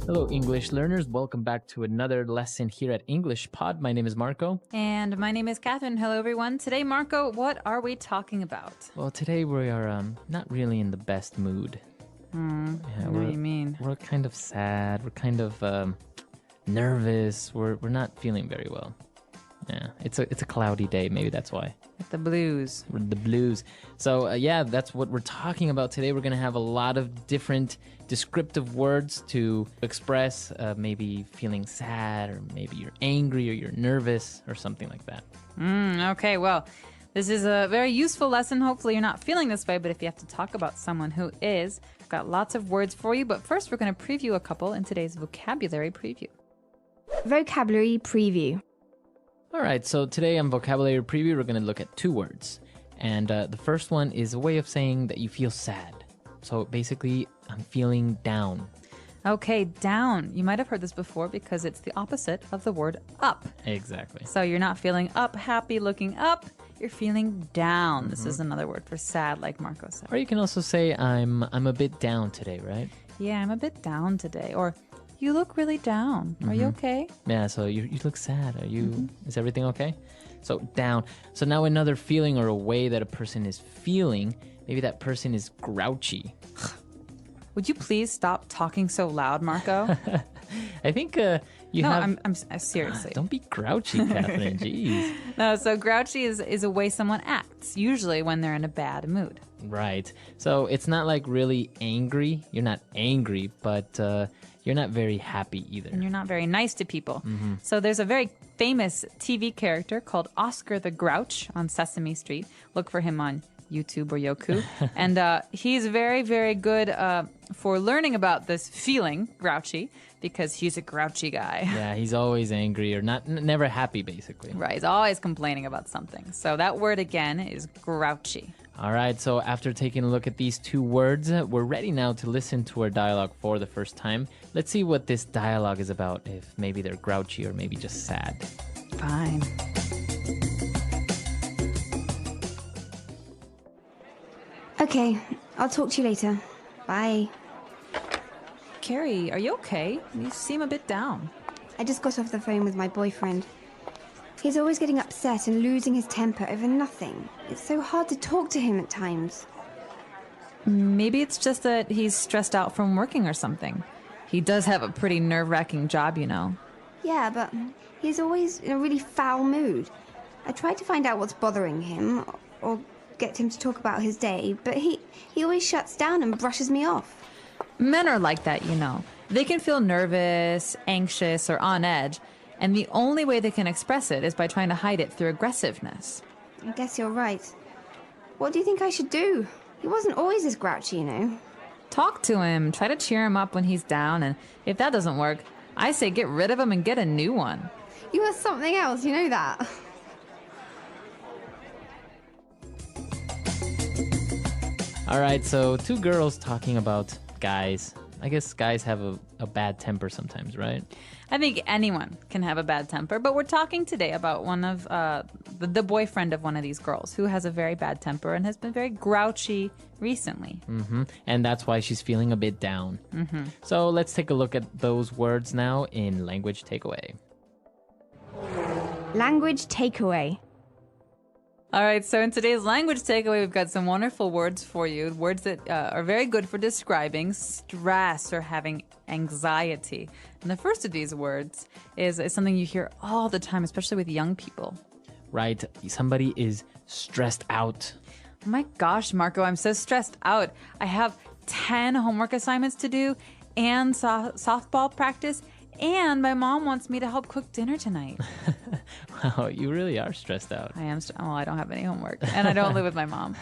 Hello, English learners. Welcome back to another lesson here at English Pod. My name is Marco. And my name is Catherine. Hello, everyone. Today, Marco, what are we talking about? Well, today we are not really in the best mood. I know what you mean. We're kind of sad. We're kind of nervous. We're not feeling very well. Yeah, it's a cloudy day. Maybe that's why. The blues. The blues. So that's what we're talking about today. We're going to have a lot of different descriptive words to express maybe feeling sad, or maybe you're angry, or you're nervous, or something like that. Okay, well, this is a very useful lesson. Hopefully you're not feeling this way, but if you have to talk about someone who is, I've got lots of words for you. But first, we're going to preview a couple in today's vocabulary preview. Vocabulary preview. All right, so today on Vocabulary Preview, we're going to look at two words. And the first one is a way of saying that you feel sad. So basically, I'm feeling down. Okay, down. You might have heard this before because it's the opposite of the word up. Exactly. So you're not feeling up, happy, looking up. You're feeling down. This is another word for sad, like Marco said. Or you can also say, I'm a bit down today, right? Yeah, I'm a bit down today. Or you look really down. Are you okay? Yeah, so you look sad. Are you? Is everything okay? So down. So now another feeling or a way that a person is feeling, maybe that person is grouchy. Would you please stop talking so loud, Marco? I think you have... I'm seriously. Don't be grouchy, Catherine. Jeez. No, so grouchy is a way someone acts, usually when they're in a bad mood. Right. So it's not like really angry. You're not angry, but you're not very happy either. And you're not very nice to people. So there's a very famous TV character called Oscar the Grouch on Sesame Street. Look for him on YouTube or Yoku. And he's very, very good for learning about this feeling, grouchy, because he's a grouchy guy. Yeah, he's always angry or never happy, basically. Right, he's always complaining about something. So that word again is grouchy. All right, so after taking a look at these two words, we're ready now to listen to our dialogue for the first time. Let's see what this dialogue is about, if maybe they're grouchy or maybe just sad. Fine. Okay, I'll talk to you later. Bye. Carrie, are you okay? You seem a bit down. I just got off the phone with my boyfriend. He's always getting upset and losing his temper over nothing. It's so hard to talk to him at times. Maybe it's just that he's stressed out from working or something. He does have a pretty nerve-wracking job, you know. Yeah, but he's always in a really foul mood. I tried to find out what's bothering him or get him to talk about his day, but he always shuts down and brushes me off. Men are like that, you know. They can feel nervous, anxious, or on edge, and the only way they can express it is by trying to hide it through aggressiveness. I guess you're right. What do you think I should do? He wasn't always this grouchy, you know. Talk to him, try to cheer him up when he's down, and if that doesn't work, I say get rid of him and get a new one. You are something else, you know that. All right, so two girls talking about guys. I guess guys have a bad temper sometimes, right? I think anyone can have a bad temper, but we're talking today about one of the boyfriend of one of these girls who has a very bad temper and has been very grouchy recently. And that's why she's feeling a bit down. So let's take a look at those words now in Language Takeaway. Language takeaway. All right, so in today's language takeaway, we've got some wonderful words for you. Words that are very good for describing stress or having anxiety. And the first of these words is something you hear all the time, especially with young people. Right, somebody is stressed out. Oh my gosh, Marco, I'm so stressed out. I have 10 homework assignments to do and softball practice, and my mom wants me to help cook dinner tonight. Wow, you really are stressed out. I am. Well, I don't have any homework, and I don't live with my mom.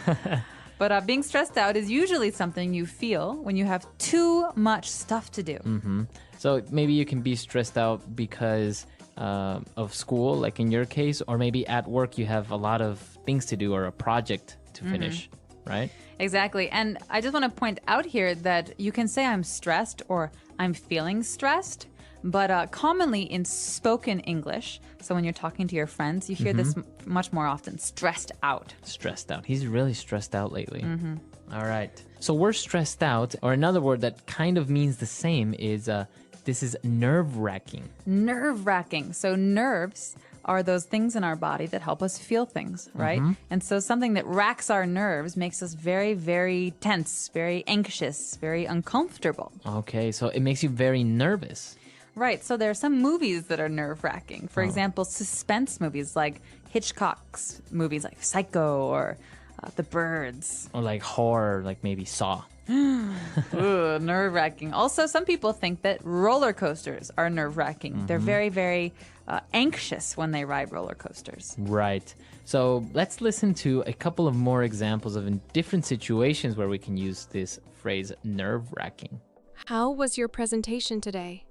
But being stressed out is usually something you feel when you have too much stuff to do. So maybe you can be stressed out because of school, like in your case, or maybe at work you have a lot of things to do or a project to finish, right? Exactly. And I just want to point out here that you can say I'm stressed or I'm feeling stressed. But commonly in spoken English, so when you're talking to your friends, you hear this much more often, stressed out. Stressed out. He's really stressed out lately. All right. So we're stressed out, or another word that kind of means the same is This is nerve-wracking. Nerve-wracking. So nerves are those things in our body that help us feel things, right? And so something that racks our nerves makes us very, very tense, very anxious, very uncomfortable. Okay, so it makes you very nervous. Right. So there are some movies that are nerve-wracking. For example, suspense movies like Hitchcock's movies like Psycho or The Birds. Or like horror, like maybe Saw. Ooh, nerve-wracking. Also, some people think that roller coasters are nerve-wracking. They're very, very anxious when they ride roller coasters. Right. So let's listen to a couple of more examples of in different situations where we can use this phrase nerve-wracking. How was your presentation today?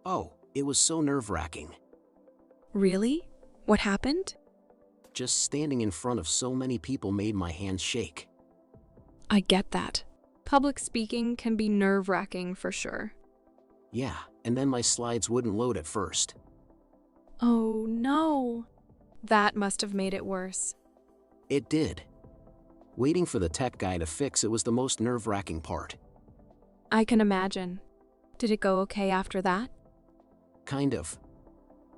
Oh, it was so nerve-wracking. Really? What happened? Just standing in front of so many people made my hands shake. I get that. Public speaking can be nerve-wracking for sure. Yeah, and then my slides wouldn't load at first. Oh no. That must have made it worse. It did. Waiting for the tech guy to fix it was the most nerve-wracking part. I can imagine. Did it go okay after that? Kind of.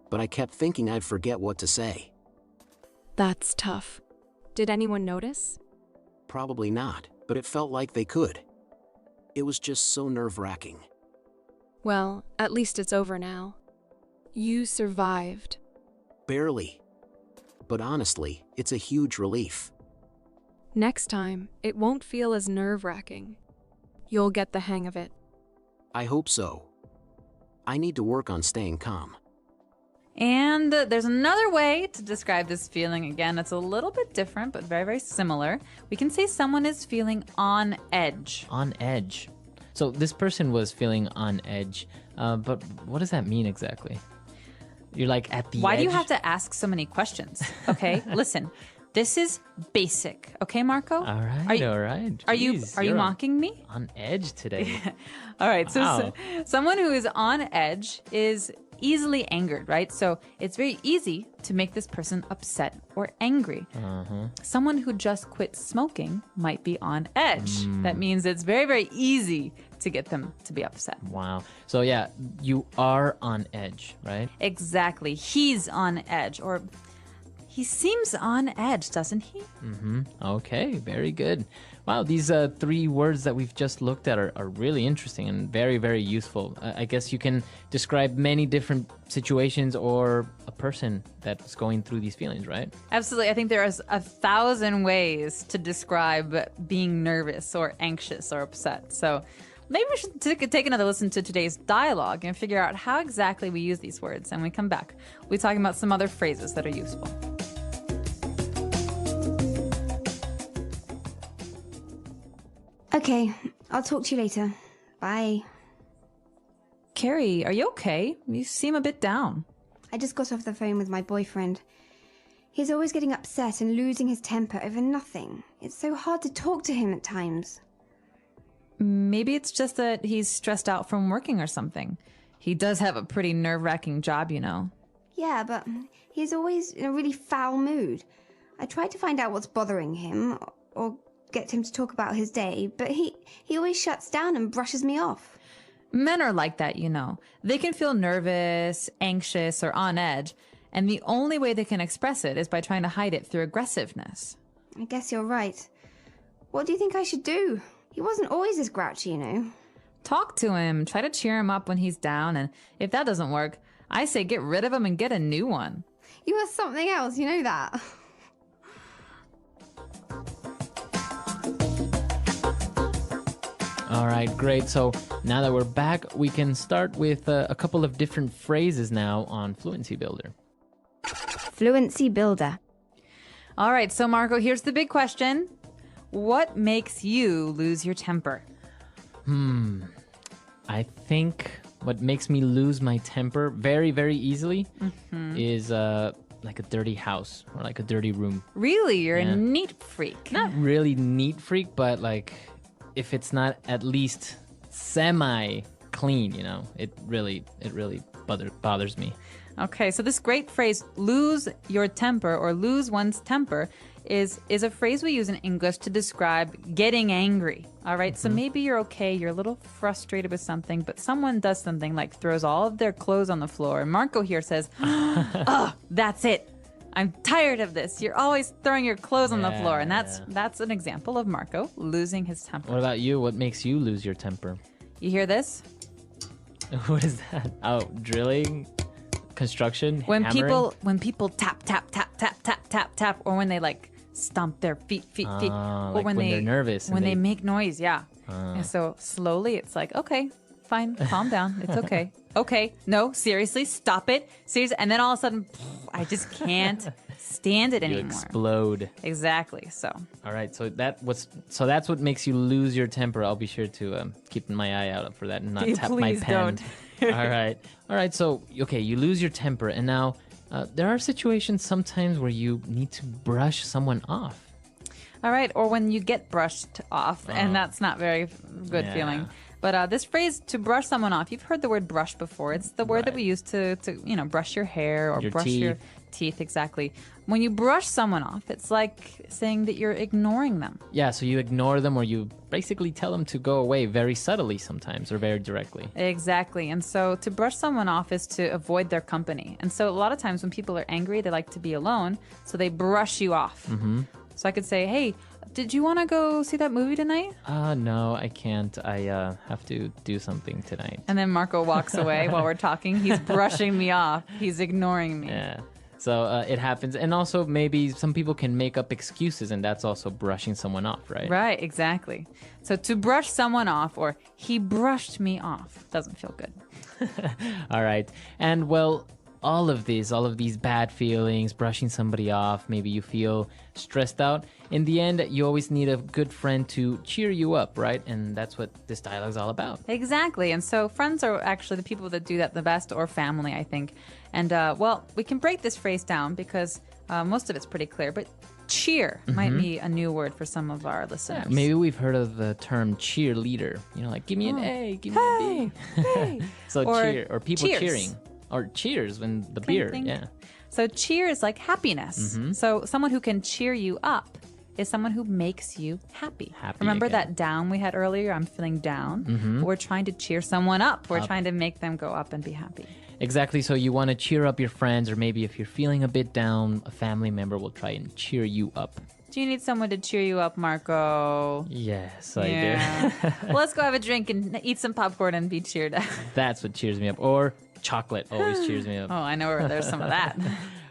But I kept thinking I'd forget what to say. That's tough. Did anyone notice? Probably not, but it felt like they could. It was just so nerve-wracking. Well, at least it's over now. You survived. Barely. But honestly, it's a huge relief. Next time, it won't feel as nerve-wracking. You'll get the hang of it. I hope so. I need to work on staying calm. And there's another way to describe this feeling. Again, it's a little bit different, but very, very similar. We can say someone is feeling on edge. On edge. So this person was feeling on edge, but what does that mean exactly? You're like at the edge? Why do you have to ask so many questions? Okay, listen. This is basic. Okay, Marco? All right, Are all right. Are Jeez, you you're mocking me? on edge today? All right, Wow. so someone who is on edge is easily angered, right? So it's very easy to make this person upset or angry. Someone who just quit smoking might be on edge. That means it's very, very easy to get them to be upset. Wow. So yeah, you are on edge, right? Exactly. He's on edge, or he seems on edge, doesn't he? Okay, very good. Wow, these three words that we've just looked at are really interesting and very, very useful. I guess you can describe many different situations or a person that's going through these feelings, right? Absolutely. I think there is 1,000 ways to describe being nervous or anxious or upset. So maybe we should take another listen to today's dialogue and figure out how exactly we use these words. And when we come back, we'll be talking about some other phrases that are useful. Okay, I'll talk to you later. Bye. Carrie, are you okay? You seem a bit down. I just got off the phone with my boyfriend. He's always getting upset and losing his temper over nothing. It's so hard to talk to him at times. Maybe it's just that he's stressed out from working or something. He does have a pretty nerve-wracking job, you know. Yeah, but he's always in a really foul mood. I tried to find out what's bothering him or get him to talk about his day, but he always shuts down and brushes me off. Men are like that, you know. They can feel nervous, anxious, or on edge, and the only way they can express it is by trying to hide it through aggressiveness. I guess you're right. What do you think I should do? He wasn't always this grouchy, you know. Talk to him, try to cheer him up when he's down, and if that doesn't work, I say get rid of him and get a new one. You are something else, you know that. All right, great. So now that we're back, we can start with a couple of different phrases now on Fluency Builder. Fluency Builder. All right, so Marco, here's the big question. What makes you lose your temper? I think what makes me lose my temper very, very easily is like a dirty house or like a dirty room. Really? You're Yeah. a neat freak. Not really neat freak, but like if it's not at least semi-clean, you know, it really bothers me. Okay, so this great phrase, lose your temper or lose one's temper, is a phrase we use in English to describe getting angry. All right? So maybe you're okay, you're a little frustrated with something, but someone does something like throws all of their clothes on the floor. And Marco here says, oh, that's it. I'm tired of this. You're always throwing your clothes on the floor. And that's an example of Marco losing his temper. What about you? What makes you lose your temper? You hear this? What is that? Oh, drilling? Construction? When hammering? people tap, tap, tap, tap, tap, tap, tap, or when they like stomp their feet. Or like when they're nervous. When they make noise, yeah. And so slowly it's like, okay, fine, calm down. It's okay. Okay, no, seriously, stop it. Seriously. And then all of a sudden, I just can't stand it You anymore. explode. Exactly. So All right, so that's what makes you lose your temper. I'll be sure to keep my eye out for that and not tap my Please pen. don't. All right. So okay, you lose your temper, and now there are situations sometimes where you need to brush someone off. all right, or when you get brushed off, and that's not very good Yeah. feeling. But this phrase, to brush someone off, you've heard the word brush before. It's the word that we use to brush your hair or Your brush your teeth, exactly. When you brush someone off, it's like saying that you're ignoring them. Yeah, so you ignore them, or you basically tell them to go away very subtly sometimes, or very directly. Exactly. And so to brush someone off is to avoid their company. And so a lot of times when people are angry, they like to be alone, so they brush you off. Mm-hmm. So I could say, hey, did you want to go see that movie tonight? No, I can't. I have to do something tonight. And then Marco walks away while we're talking. He's brushing me off. He's ignoring me. Yeah. So it happens. And also maybe some people can make up excuses, and that's also brushing someone off, right? Right, exactly. So to brush someone off, or he brushed me off, doesn't feel good. All right. And well, all of these bad feelings, brushing somebody off, maybe you feel stressed out. In the end, you always need a good friend to cheer you up, right? And that's what this dialogue is all about. Exactly. And so friends are actually the people that do that the best, or family, I think. And well, we can break this phrase down because most of it's pretty clear, but cheer might be a new word for some of our listeners. Yeah, maybe we've heard of the term cheerleader. Like, give me an A, give me a B. So Or cheer, or people cheers. cheering. Or cheers when the Clink, beer, clink. yeah. So cheer is like happiness. So someone who can cheer you up is someone who makes you happy. Remember again. that down we had earlier? I'm feeling down. We're trying to cheer someone up. We're trying to make them go up and be happy. Exactly. So you want to cheer up your friends, or maybe if you're feeling a bit down, a family member will try and cheer you up. Do you need someone to cheer you up, Marco? Yes, I do. Yeah. Well, let's go have a drink and eat some popcorn and be cheered up. That's what cheers me up. Or chocolate always cheers me up. Oh, I know where there's some of that.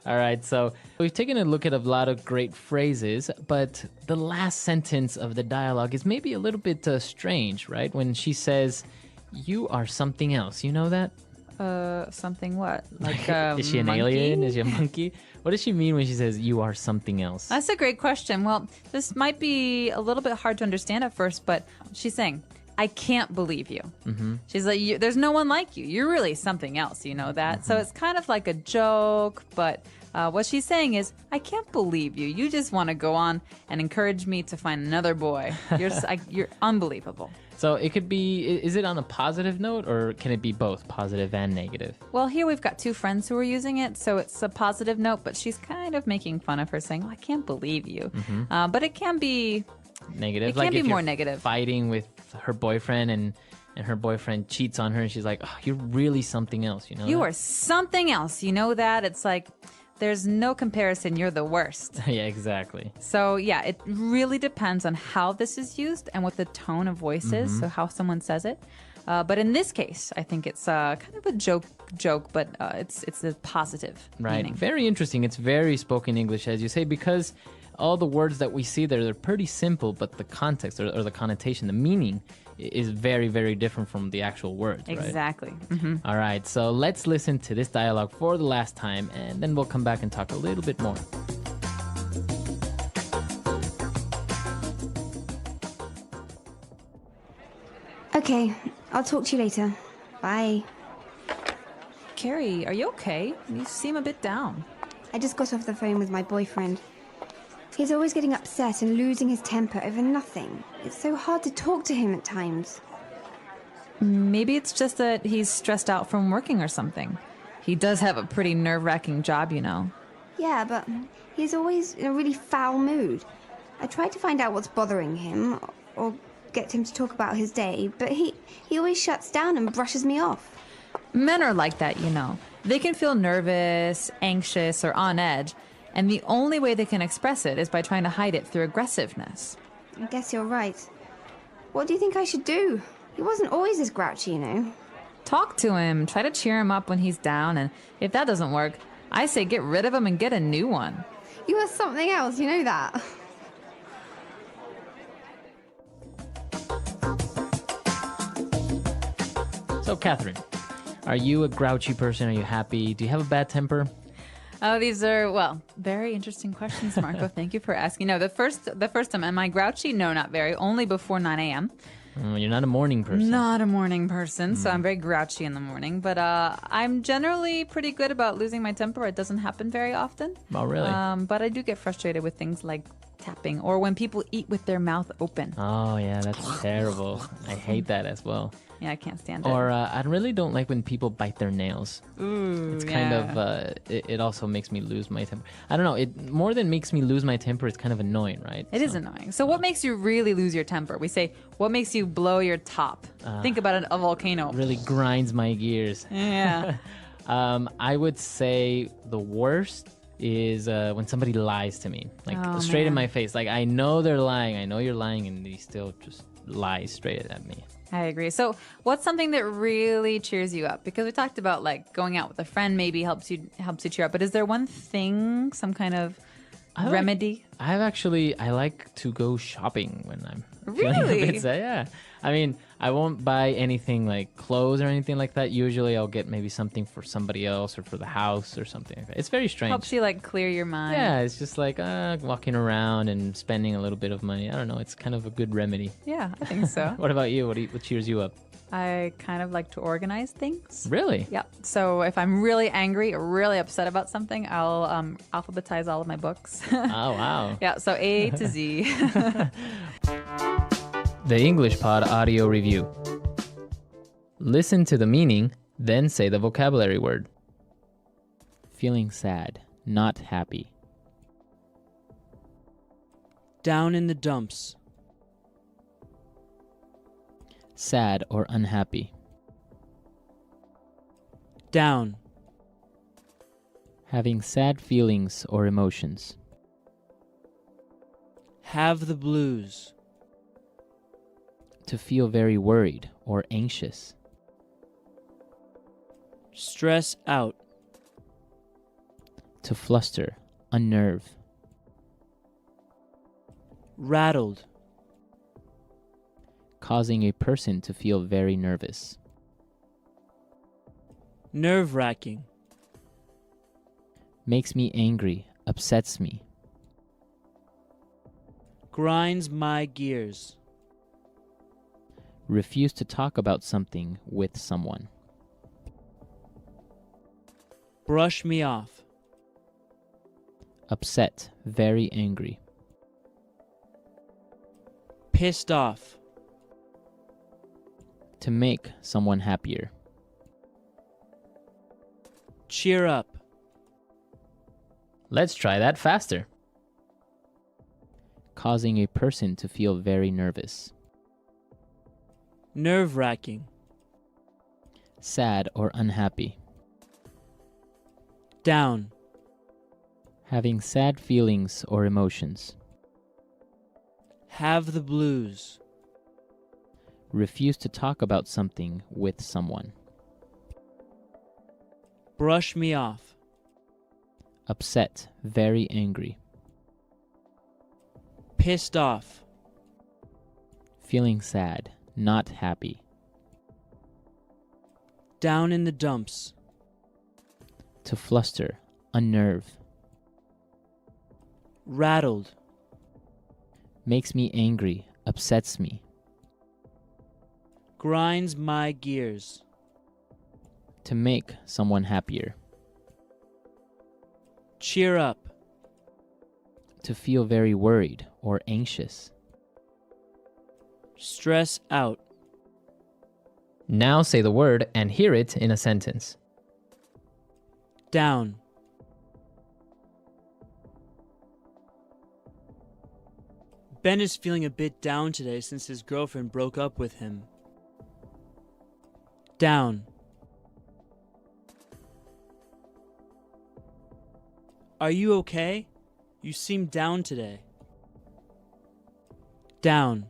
All right, so we've taken a look at a lot of great phrases, but the last sentence of the dialogue is maybe a little bit strange, right? When she says, "You are something else." You know that? Something what? Like Is she an monkey? alien? Is she a monkey? What does she mean when she says, "You are something else"? That's a great question. Well, this might be a little bit hard to understand at first, but she's saying, I can't believe you. Mm-hmm. She's like, there's no one like you. You're really something else. You know that? Mm-hmm. So it's kind of like a joke, but what she's saying is, I can't believe you. You just want to go on and encourage me to find another boy. You're unbelievable. So it could be, is it on a positive note, or can it be both positive and negative? Well, here we've got two friends who are using it, so it's a positive note, but she's kind of making fun of her, saying, I can't believe you. Mm-hmm. But it can be negative. It can like be if more you're negative. Fighting with her boyfriend, and her boyfriend cheats on her, and she's like, oh, you're really something else, you know? You that? are something else. You know that? It's like, there's no comparison. You're the worst. Yeah, exactly. So, yeah, it really depends on how this is used and what the tone of voice is, so how someone says it. But in this case, I think it's kind of a joke, but it's a positive meaning. Very interesting. It's very spoken English, as you say, because all the words that we see there, they're pretty simple, but the context or the connotation, the meaning is very, very different from the actual words, right? Exactly. Mm-hmm. All right, so let's listen to this dialogue for the last time, and then we'll come back and talk a little bit more. Okay, I'll talk to you later. Bye. Carrie, are you okay? You seem a bit down. I just got off the phone with my boyfriend. He's always getting upset and losing his temper over nothing. It's so hard to talk to him at times. Maybe it's just that he's stressed out from working or something. He does have a pretty nerve-wracking job, you know. Yeah, but he's always in a really foul mood. I tried to find out what's bothering him or get him to talk about his day, but he always shuts down and brushes me off. Men are like that, you know. They can feel nervous, anxious, or on edge, and the only way they can express it is by trying to hide it through aggressiveness. I guess you're right. What do you think I should do? He wasn't always this grouchy, you know. Talk to him, try to cheer him up when he's down, and if that doesn't work, I say get rid of him and get a new one. You are something else, you know that. So, Catherine, are you a grouchy person? Are you happy? Do you have a bad temper? Oh, these are, well, very interesting questions, Marco. Thank you for asking. No, the first time, am I grouchy? No, not very. Only before 9 a.m. You're not a morning person. Not a morning person, so I'm very grouchy in the morning. But I'm generally pretty good about losing my temper. It doesn't happen very often. Oh, really? But I do get frustrated with things like tapping or when people eat with their mouth open. Oh, yeah, that's terrible. I hate that as well. Yeah, I can't stand it. Or I really don't like when people bite their nails. Ooh, It's kind of, it also makes me lose my temper. I don't know, it more than makes me lose my temper, it's kind of annoying, right? It is annoying. So what makes you really lose your temper? We say, what makes you blow your top? Think about a volcano. Really grinds my gears. Yeah. I would say the worst is when somebody lies to me, like straight in my face. Like, I know they're lying, I know you're lying, and they still just lie straight at me. I agree. So what's something that really cheers you up? Because we talked about like going out with a friend maybe helps you cheer up. But is there one thing, some kind of remedy? I like to go shopping when I'm feeling a Really? bit sad. Yeah. I mean, I won't buy anything like clothes or anything like that. Usually I'll get maybe something for somebody else or for the house or something like that. It's very strange. Helps you like clear your mind. Yeah, it's just like walking around and spending a little bit of money. I don't know. It's kind of a good remedy. Yeah, I think so. What about you? What cheers you up? I kind of like to organize things. Really? Yeah. So if I'm really angry or really upset about something, I'll alphabetize all of my books. Oh, wow. Yeah. So A to Z. The English Pod Audio Review. Listen to the meaning, then say the vocabulary word. Feeling sad, not happy. Down in the dumps. Sad or unhappy. Down. Having sad feelings or emotions. Have the blues. To feel very worried or anxious. Stress out. To fluster, unnerve. Rattled. Causing a person to feel very nervous. Nerve-wracking. Makes me angry, upsets me. Grinds my gears. Refuse to talk about something with someone. Brush me off. Upset, very angry. Pissed off. To make someone happier. Cheer up. Let's try that faster. Causing a person to feel very nervous. Nerve-wracking. Sad or unhappy. Down. Having sad feelings or emotions. Have the blues. Refuse to talk about something with someone. Brush me off. Upset, very angry. Pissed off. Feeling sad, not happy. Down in the dumps. To fluster, unnerve. Rattled. Makes me angry, upsets me. Grinds my gears. To make someone happier. Cheer up. To feel very worried or anxious. Stress out. Now say the word and hear it in a sentence. Down. Ben is feeling a bit down today since his girlfriend broke up with him. Down. Are you okay? You seem down today. Down.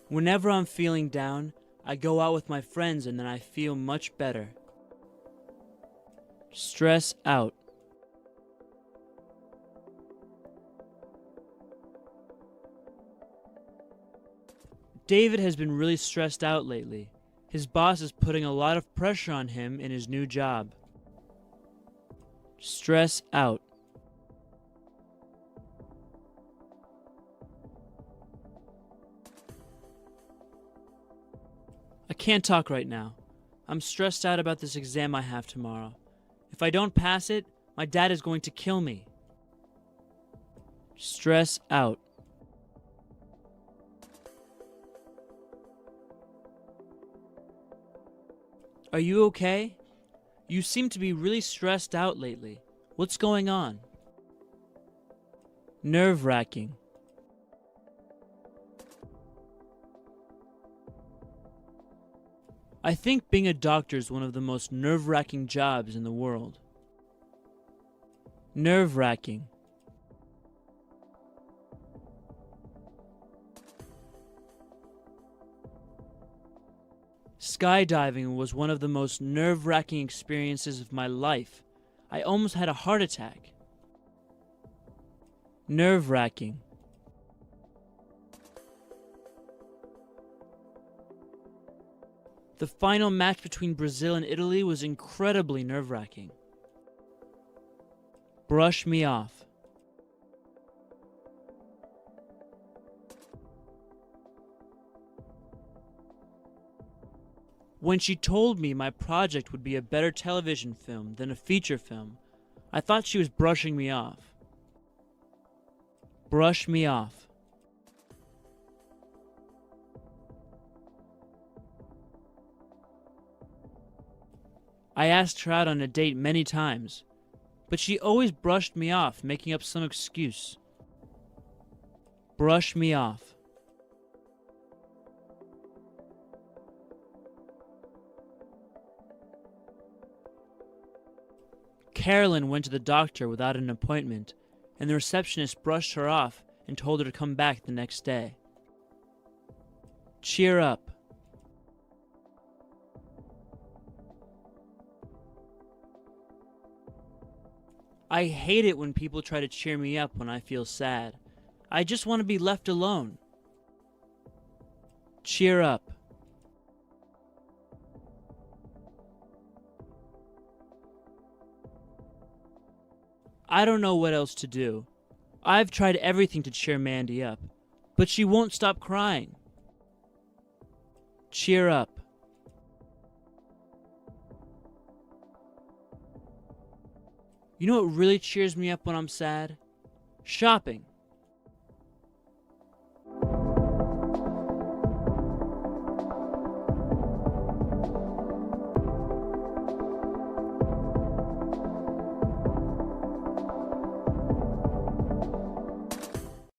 Whenever I'm feeling down, I go out with my friends and then I feel much better. Stress out. David has been really stressed out lately. His boss is putting a lot of pressure on him in his new job. Stress out. I can't talk right now. I'm stressed out about this exam I have tomorrow. If I don't pass it, my dad is going to kill me. Stress out. Are you okay? You seem to be really stressed out lately. What's going on? Nerve-wracking. I think being a doctor is one of the most nerve-wracking jobs in the world. Nerve-wracking. Skydiving was one of the most nerve-wracking experiences of my life. I almost had a heart attack. Nerve-wracking. The final match between Brazil and Italy was incredibly nerve-wracking. Brush me off. When she told me my project would be a better television film than a feature film, I thought she was brushing me off. Brush me off. I asked her out on a date many times, but she always brushed me off, making up some excuse. Brush me off. Carolyn went to the doctor without an appointment, and the receptionist brushed her off and told her to come back the next day. Cheer up. I hate it when people try to cheer me up when I feel sad. I just want to be left alone. Cheer up. I don't know what else to do. I've tried everything to cheer Mandy up, but she won't stop crying. Cheer up. You know what really cheers me up when I'm sad? Shopping.